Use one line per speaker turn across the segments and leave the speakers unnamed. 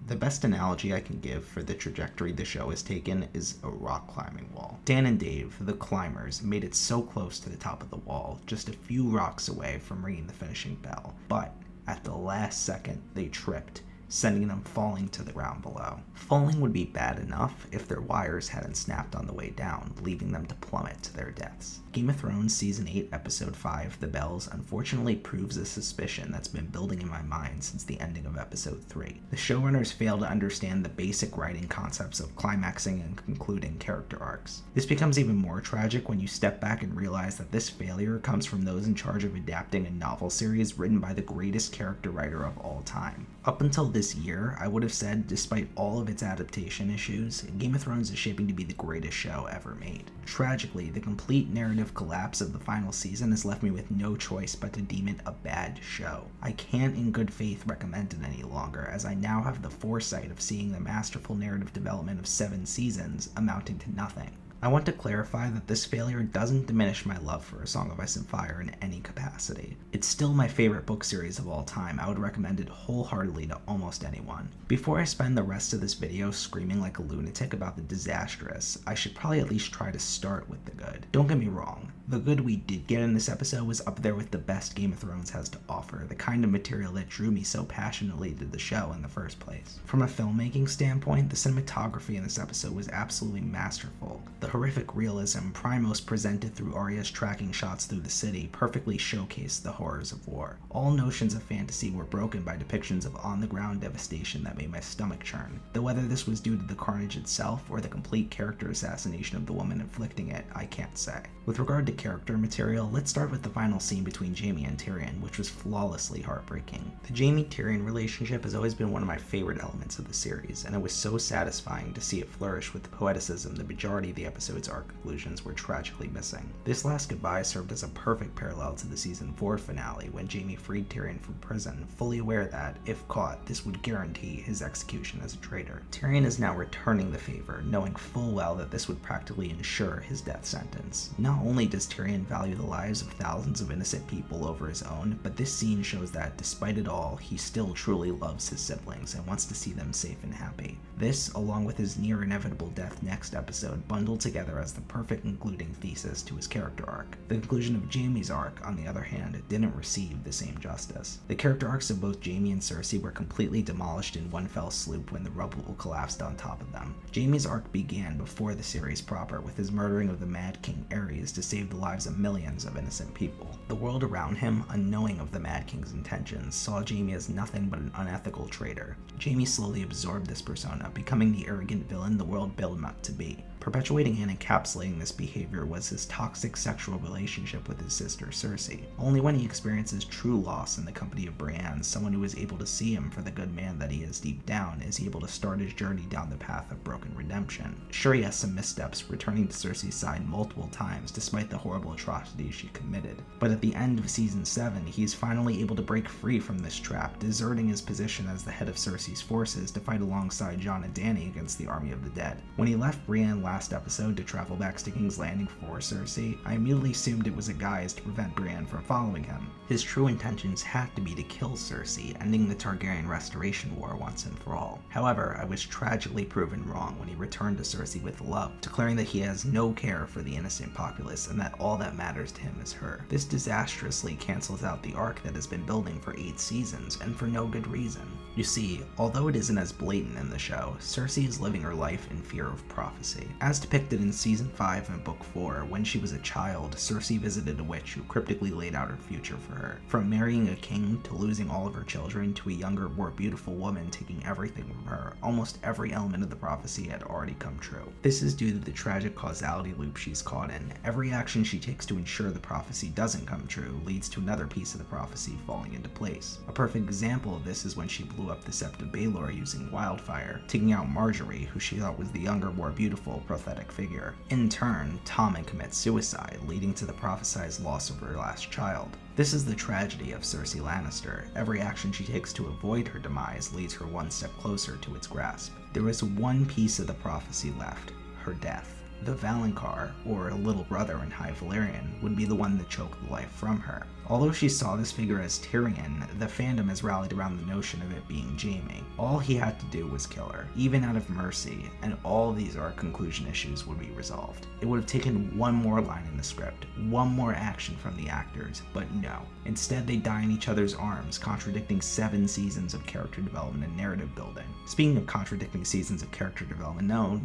The best analogy I can give for the trajectory the show has taken is a rock climbing wall. Dan and Dave, the climbers, made it so close to the top of the wall, just a few rocks away from ringing the finishing bell. But at the last second, they tripped, sending them falling to the ground below. Falling would be bad enough if their wires hadn't snapped on the way down, leaving them to plummet to their deaths. Game of Thrones Season 8, Episode 5, The Bells, unfortunately proves a suspicion that's been building in my mind since the ending of Episode 3. The showrunners fail to understand the basic writing concepts of climaxing and concluding character arcs. This becomes even more tragic when you step back and realize that this failure comes from those in charge of adapting a novel series written by the greatest character writer of all time. Up until this year, I would have said, despite all of its adaptation issues, Game of Thrones is shaping to be the greatest show ever made. Tragically, the complete narrative collapse of the final season has left me with no choice but to deem it a bad show. I can't in good faith recommend it any longer, as I now have the foresight of seeing the masterful narrative development of 7 seasons amounting to nothing. I want to clarify that this failure doesn't diminish my love for A Song of Ice and Fire in any capacity. It's still my favorite book series of all time. I would recommend it wholeheartedly to almost anyone. Before I spend the rest of this video screaming like a lunatic about the disastrous, I should probably at least try to start with the good. Don't get me wrong, the good we did get in this episode was up there with the best Game of Thrones has to offer, the kind of material that drew me so passionately to the show in the first place. From a filmmaking standpoint, the cinematography in this episode was absolutely masterful. The horrific realism Primos presented through Arya's tracking shots through the city perfectly showcased the horrors of war. All notions of fantasy were broken by depictions of on-the-ground devastation that made my stomach churn, though whether this was due to the carnage itself or the complete character assassination of the woman inflicting it, I can't say. With regard to character material, let's start with the final scene between Jaime and Tyrion, which was flawlessly heartbreaking. The Jaime-Tyrion relationship has always been one of my favorite elements of the series, and it was so satisfying to see it flourish with the poeticism the majority of the episode's arc conclusions were tragically missing. This last goodbye served as a perfect parallel to the season 4 finale when Jaime freed Tyrion from prison, fully aware that, if caught, this would guarantee his execution as a traitor. Tyrion is now returning the favor, knowing full well that this would practically ensure his death sentence. Not only does Tyrion value the lives of thousands of innocent people over his own, but this scene shows that, despite it all, he still truly loves his siblings and wants to see them safe and happy. This, along with his near inevitable death next episode, bundled together as the perfect concluding thesis to his character arc. The conclusion of Jaime's arc, on the other hand, didn't receive the same justice. The character arcs of both Jaime and Cersei were completely demolished in one fell swoop when the rubble collapsed on top of them. Jaime's arc began before the series proper, with his murdering of the Mad King Aerys to save the lives of millions of innocent people. The world around him, unknowing of the Mad King's intentions, saw Jaime as nothing but an unethical traitor. Jaime slowly absorbed this persona, becoming the arrogant villain the world built him up to be. Perpetuating and encapsulating this behavior was his toxic sexual relationship with his sister Cersei. Only when he experiences true loss in the company of Brienne, someone who is able to see him for the good man that he is deep down, is he able to start his journey down the path of broken redemption. Sure, he has some missteps, returning to Cersei's side multiple times despite the horrible atrocities she committed. But at the end of Season 7, he is finally able to break free from this trap, deserting his position as the head of Cersei's forces to fight alongside Jon and Dany against the Army of the Dead. When he left Brienne last episode to travel back to King's Landing for Cersei, I immediately assumed it was a guise to prevent Brienne from following him. His true intentions had to be to kill Cersei, ending the Targaryen Restoration War once and for all. However, I was tragically proven wrong when he returned to Cersei with love, declaring that he has no care for the innocent populace and that all that matters to him is her. This disastrously cancels out the arc that has been building for 8 seasons, and for no good reason. You see, although it isn't as blatant in the show, Cersei is living her life in fear of prophecy. As depicted in Season 5 and Book 4, when she was a child, Cersei visited a witch who cryptically laid out her future for her. From marrying a king to losing all of her children to a younger, more beautiful woman taking everything from her, almost every element of the prophecy had already come true. This is due to the tragic causality loop she's caught in. Every action she takes to ensure the prophecy doesn't come true leads to another piece of the prophecy falling into place. A perfect example of this is when she blew up the Sept of Baelor using wildfire, taking out Marjorie, who she thought was the younger, more beautiful, prophetic figure. In turn, Tommen commits suicide, leading to the prophesized loss of her last child. This is the tragedy of Cersei Lannister. Every action she takes to avoid her demise leads her one step closer to its grasp. There is one piece of the prophecy left: her death. The Valonqar, or little brother in High Valyrian, would be the one that choked the life from her. Although she saw this figure as Tyrion, the fandom has rallied around the notion of it being Jaime. All he had to do was kill her, even out of mercy, and all of these arc conclusion issues would be resolved. It would have taken one more line in the script, one more action from the actors, but no. Instead, they die in each other's arms, contradicting 7 seasons of character development and narrative building. Speaking of contradicting seasons of character development, no.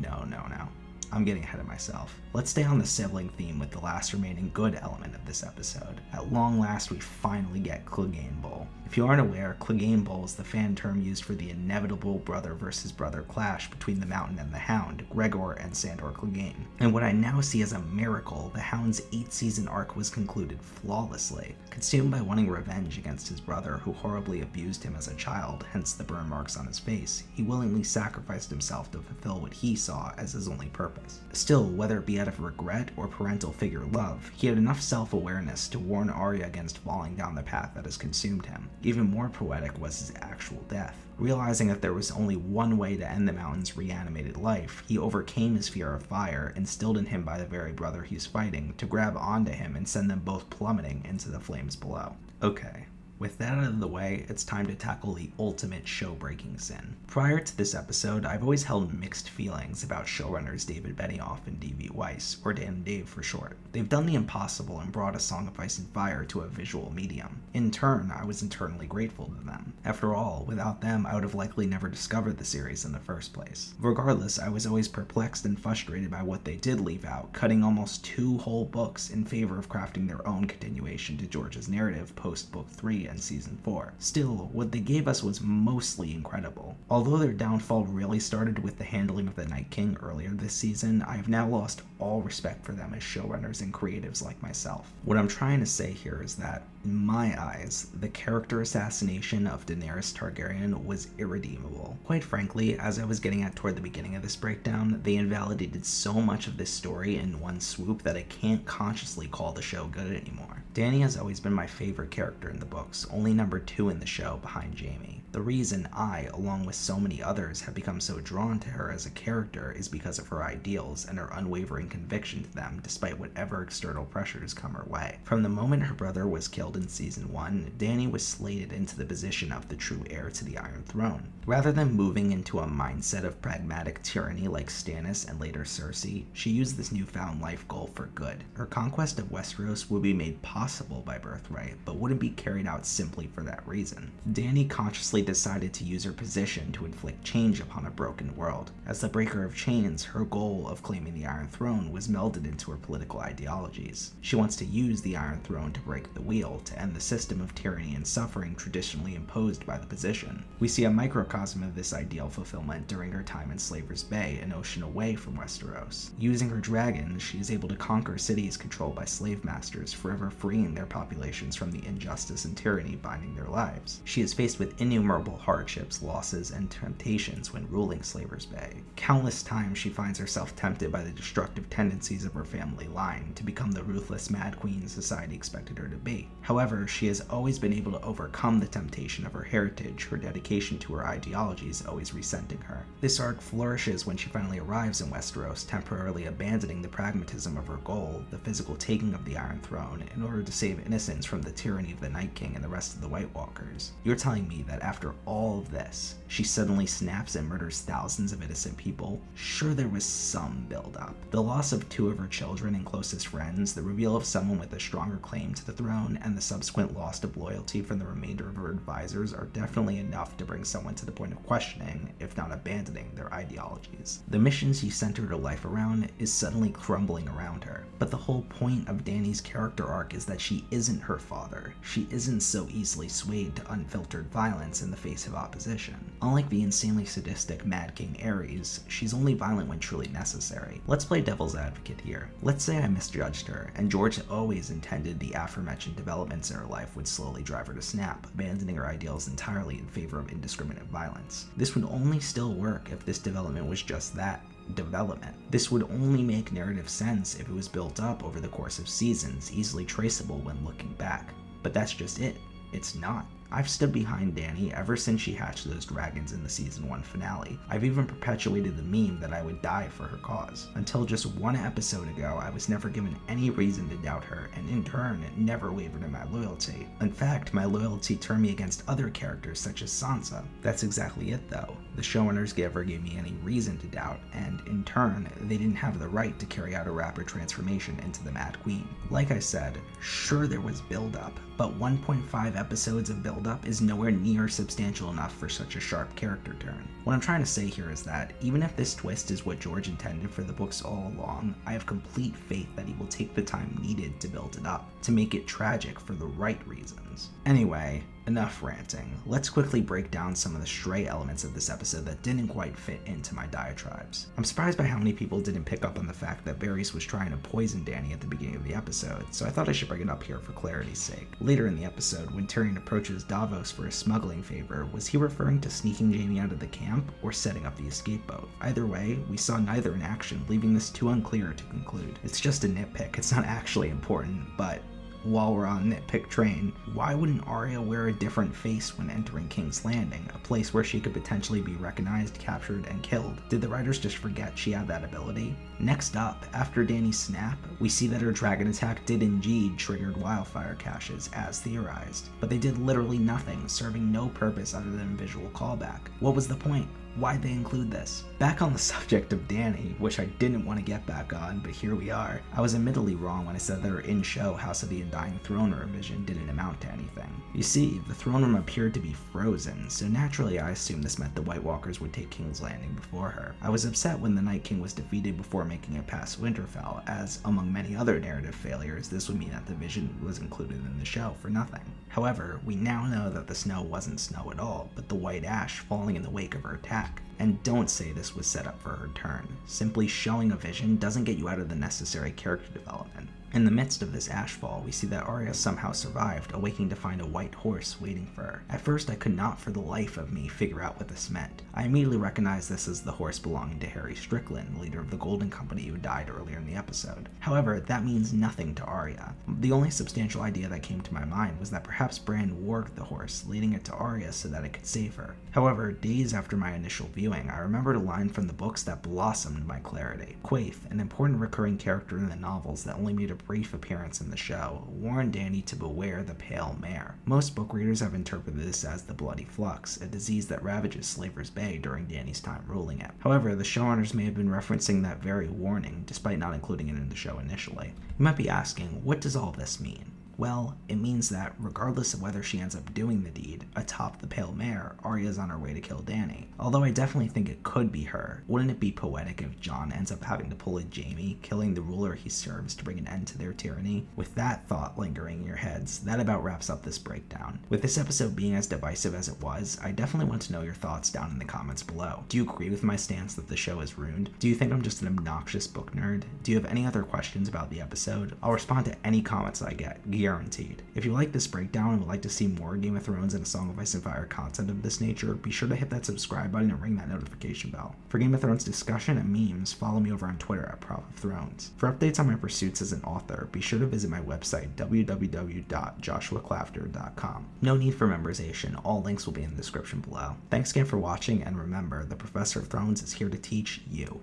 I'm getting ahead of myself. Let's stay on the sibling theme with the last remaining good element of this episode. At long last, we finally get Clegane Bowl. If you aren't aware, Clegane Bowl is the fan term used for the inevitable brother versus brother clash between the Mountain and the Hound, Gregor and Sandor Clegane. And what I now see as a miracle, the Hound's 8-season arc was concluded flawlessly. Consumed by wanting revenge against his brother, who horribly abused him as a child, hence the burn marks on his face, he willingly sacrificed himself to fulfill what he saw as his only purpose. Still, whether it be out of regret or parental figure love, he had enough self-awareness to warn Arya against falling down the path that has consumed him. Even more poetic was his actual death. Realizing that there was only one way to end the Mountain's reanimated life, he overcame his fear of fire, instilled in him by the very brother he's fighting, to grab onto him and send them both plummeting into the flames below. Okay. With that out of the way, it's time to tackle the ultimate show-breaking sin. Prior to this episode, I've always held mixed feelings about showrunners David Benioff and D.B. Weiss, or Dan and Dave for short. They've done the impossible and brought A Song of Ice and Fire to a visual medium. In turn, I was internally grateful to them. After all, without them, I would have likely never discovered the series in the first place. Regardless, I was always perplexed and frustrated by what they did leave out, cutting almost 2 whole books in favor of crafting their own continuation to George's narrative post-Book 3 and Season 4. Still, what they gave us was mostly incredible. Although their downfall really started with the handling of the Night King earlier this season, I have now lost all respect for them as showrunners and creatives like myself. What I'm trying to say here is that, in my eyes, the character assassination of Daenerys Targaryen was irredeemable. Quite frankly, as I was getting at toward the beginning of this breakdown, they invalidated so much of this story in one swoop that I can't consciously call the show good anymore. Dany has always been my favorite character in the books, only number 2 in the show behind Jaime. The reason I, along with so many others, have become so drawn to her as a character is because of her ideals and her unwavering conviction to them despite whatever external pressures come her way. From the moment her brother was killed in Season 1, Dany was slated into the position of the true heir to the Iron Throne. Rather than moving into a mindset of pragmatic tyranny like Stannis and later Cersei, she used this newfound life goal for good. Her conquest of Westeros would be made possible by birthright, but wouldn't be carried out simply for that reason. Dany consciously decided to use her position to inflict change upon a broken world. As the breaker of chains, her goal of claiming the Iron Throne was melded into her political ideologies. She wants to use the Iron Throne to break the wheel, to end the system of tyranny and suffering traditionally imposed by the position. We see a microcosm of this ideal fulfillment during her time in Slaver's Bay, an ocean away from Westeros. Using her dragon, she is able to conquer cities controlled by slave masters, forever freeing their populations from the injustice and tyranny binding their lives. She is faced with innumerable hardships, losses, and temptations when ruling Slaver's Bay. Countless times she finds herself tempted by the destructive tendencies of her family line to become the ruthless Mad Queen society expected her to be. However, she has always been able to overcome the temptation of her heritage, her dedication to her ideologies always resenting her. This arc flourishes when she finally arrives in Westeros, temporarily abandoning the pragmatism of her goal, the physical taking of the Iron Throne, in order to save innocents from the tyranny of the Night King and the rest of the White Walkers. You're telling me that after all of this, she suddenly snaps and murders thousands of innocent people? Sure, there was some build-up. The loss of 2 of her children and closest friends, the reveal of someone with a stronger claim to the throne, and the subsequent loss of loyalty from the remainder of her advisors are definitely enough to bring someone to the point of questioning, if not abandoning, their ideologies. The mission she centered her life around is suddenly crumbling around her. But the whole point of Dany's character arc is that she isn't her father. She isn't so easily swayed to unfiltered violence in the face of opposition. Unlike the insanely sadistic Mad King Aerys, she's only violent when truly necessary. Let's play devil's advocate here. Let's say I misjudged her, and George always intended the aforementioned developments in her life would slowly drive her to snap, abandoning her ideals entirely in favor of indiscriminate violence. This would only still work if this development was just that, development. This would only make narrative sense if it was built up over the course of seasons, easily traceable when looking back. But that's just it. It's not. I've stood behind Dany ever since she hatched those dragons in the season 1 finale. I've even perpetuated the meme that I would die for her cause. Until just one episode ago, I was never given any reason to doubt her, and in turn, never wavered in my loyalty. In fact, my loyalty turned me against other characters such as Sansa. That's exactly it though. The showrunners never gave me any reason to doubt, and in turn, they didn't have the right to carry out a rapid transformation into the Mad Queen. Like I said, sure there was build-up, but 1.5 episodes of build-up is nowhere near substantial enough for such a sharp character turn. What I'm trying to say here is that, even if this twist is what George intended for the books all along, I have complete faith that he will take the time needed to build it up, to make it tragic for the right reasons. Anyway, enough ranting. Let's quickly break down some of the stray elements of this episode that didn't quite fit into my diatribes. I'm surprised by how many people didn't pick up on the fact that Varys was trying to poison Dany at the beginning of the episode, so I thought I should bring it up here for clarity's sake. Later in the episode, when Tyrion approaches Davos for a smuggling favor, was he referring to sneaking Jaime out of the camp or setting up the escape boat? Either way, we saw neither in action, leaving this too unclear to conclude. It's just a nitpick, it's not actually important, but while we're on nitpick train, why wouldn't Arya wear a different face when entering King's Landing, a place where she could potentially be recognized, captured, and killed? Did the writers just forget she had that ability? Next up, after Dany's snap, we see that her dragon attack did indeed trigger wildfire caches, as theorized, but they did literally nothing, serving no purpose other than visual callback. What was the point? Why'd they include this? Back on the subject of Dany, which I didn't want to get back on, but here we are. I was admittedly wrong when I said that her in-show House of the Undying Throne Room vision didn't amount to anything. You see, the throne room appeared to be frozen, so naturally I assumed this meant the White Walkers would take King's Landing before her. I was upset when the Night King was defeated before making it past Winterfell, as among many other narrative failures, this would mean that the vision was included in the show for nothing. However, we now know that the snow wasn't snow at all, but the white ash falling in the wake of her attack. And don't say this was set up for her turn. Simply showing a vision doesn't get you out of the necessary character development. In the midst of this ashfall, we see that Arya somehow survived, awaking to find a white horse waiting for her. At first, I could not for the life of me figure out what this meant. I immediately recognized this as the horse belonging to Harry Strickland, leader of the Golden Company who died earlier in the episode. However, that means nothing to Arya. The only substantial idea that came to my mind was that perhaps Bran warged the horse, leading it to Arya so that it could save her. However, days after my initial viewing, I remembered a line from the books that blossomed my clarity. Quaithe, an important recurring character in the novels that only made a brief appearance in the show, warned Dany to beware the Pale Mare. Most book readers have interpreted this as the Bloody Flux, a disease that ravages Slaver's Bay during Dany's time ruling it. However, the showrunners may have been referencing that very warning, despite not including it in the show initially. You might be asking, what does all this mean? Well, it means that, regardless of whether she ends up doing the deed atop the Pale Mare, Arya's on her way to kill Dany. Although I definitely think it could be her, wouldn't it be poetic if Jon ends up having to pull a Jaime, killing the ruler he serves to bring an end to their tyranny? With that thought lingering in your heads, that about wraps up this breakdown. With this episode being as divisive as it was, I definitely want to know your thoughts down in the comments below. Do you agree with my stance that the show is ruined? Do you think I'm just an obnoxious book nerd? Do you have any other questions about the episode? I'll respond to any comments I get, guaranteed. If you like this breakdown and would like to see more Game of Thrones and A Song of Ice and Fire content of this nature, be sure to hit that subscribe button and ring that notification bell. For Game of Thrones discussion and memes, follow me over on Twitter at Prop of Thrones. For updates on my pursuits as an author, be sure to visit my website www.joshuaclafter.com. No need for memorization, all links will be in the description below. Thanks again for watching, and remember, the Professor of Thrones is here to teach you.